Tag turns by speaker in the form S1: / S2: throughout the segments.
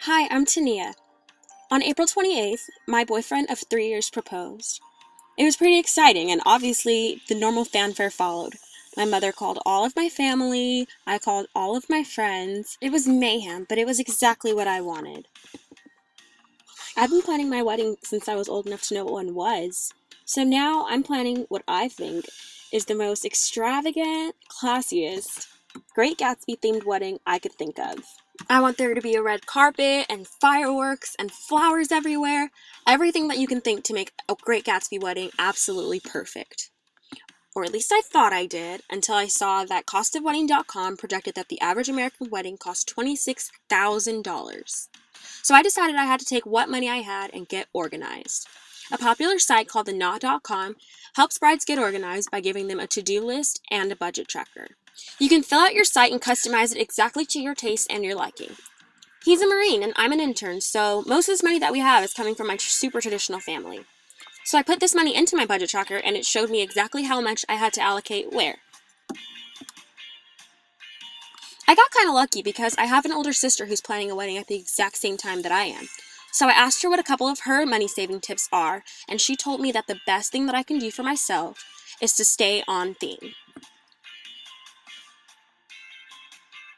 S1: Hi, I'm Taniya. On April 28th, my boyfriend of 3 years proposed. It was pretty exciting, and obviously, the normal fanfare followed. My mother called all of my family, I called all of my friends. It was mayhem, but it was exactly what I wanted. I've been planning my wedding since I was old enough to know what one was. So now I'm planning what I think is the most extravagant, classiest, Great Gatsby themed wedding I could think of. I want there to be a red carpet and fireworks and flowers everywhere. Everything that you can think to make a Great Gatsby wedding absolutely perfect. Or at least I thought I did, until I saw that costofwedding.com projected that the average American wedding cost $26,000. So I decided I had to take what money I had and get organized. A popular site called the knot.com helps brides get organized by giving them a to-do list and a budget tracker. You can fill out your site and customize it exactly to your taste and your liking. He's a Marine and I'm an intern, so most of this money that we have is coming from my super traditional family. So I put this money into my budget tracker and it showed me exactly how much I had to allocate where. I got kind of lucky because I have an older sister who's planning a wedding at the exact same time that I am. So I asked her what a couple of her money-saving tips are, and she told me that the best thing that I can do for myself is to stay on theme.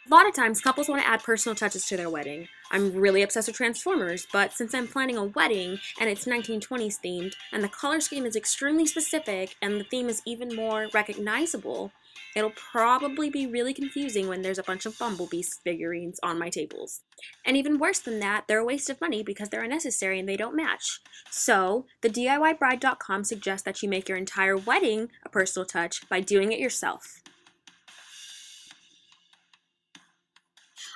S1: A lot of times, couples want to add personal touches to their wedding. I'm really obsessed with Transformers, but since I'm planning a wedding and it's 1920s themed, and the color scheme is extremely specific and the theme is even more recognizable, it'll probably be really confusing when there's a bunch of Bumblebee figurines on my tables. And even worse than that, they're a waste of money because they're unnecessary and they don't match. So, the DIYbride.com suggests that you make your entire wedding a personal touch by doing it yourself.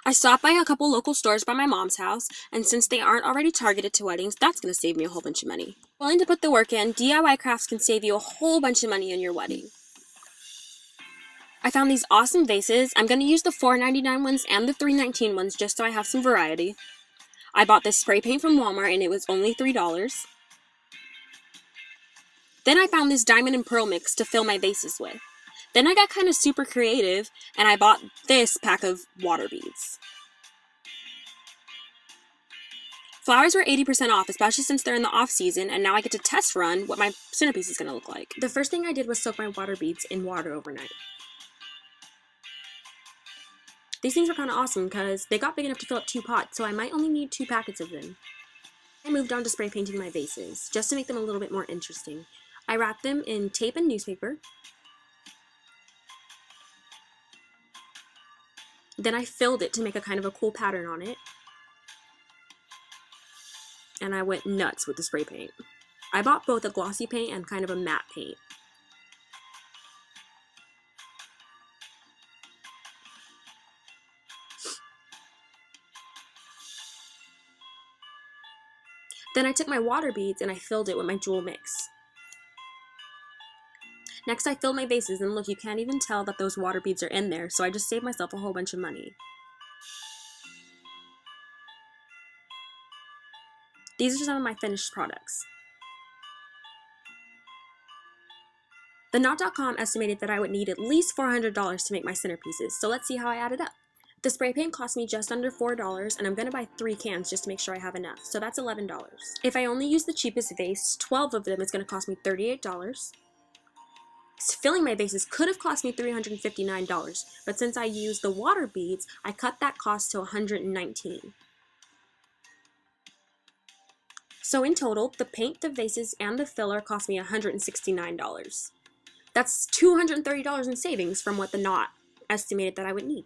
S1: I stopped by a couple local stores by my mom's house, and since they aren't already targeted to weddings, that's going to save me a whole bunch of money. Willing to put the work in, DIY crafts can save you a whole bunch of money in your wedding. I found these awesome vases. I'm going to use the $4.99 ones and the $3.19 ones just so I have some variety. I bought this spray paint from Walmart and it was only $3. Then I found this diamond and pearl mix to fill my vases with. Then I got kind of super creative and I bought this pack of water beads. Flowers were 80% off, especially since they're in the off season, and now I get to test run what my centerpiece is going to look like. The first thing I did was soak my water beads in water overnight. These things were kind of awesome because they got big enough to fill up 2 pots, so I might only need 2 packets of them. I moved on to spray painting my vases, just to make them a little bit more interesting. I wrapped them in tape and newspaper. Then I filled it to make a kind of a cool pattern on it. And I went nuts with the spray paint. I bought both a glossy paint and kind of a matte paint. Then I took my water beads and I filled it with my jewel mix. Next I filled my vases, and look, you can't even tell that those water beads are in there, so I just saved myself a whole bunch of money. These are some of my finished products. The Knot.com estimated that I would need at least $400 to make my centerpieces, so let's see how I added up. The spray paint cost me just under $4, and I'm going to buy 3 cans just to make sure I have enough, so that's $11. If I only use the cheapest vase, 12 of them is going to cost me $38. Filling my vases could have cost me $359, but since I used the water beads, I cut that cost to $119. So in total, the paint, the vases, and the filler cost me $169. That's $230 in savings from what the Knot estimated that I would need.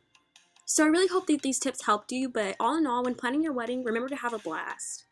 S1: So I really hope that these tips helped you, but all in all, when planning your wedding, remember to have a blast.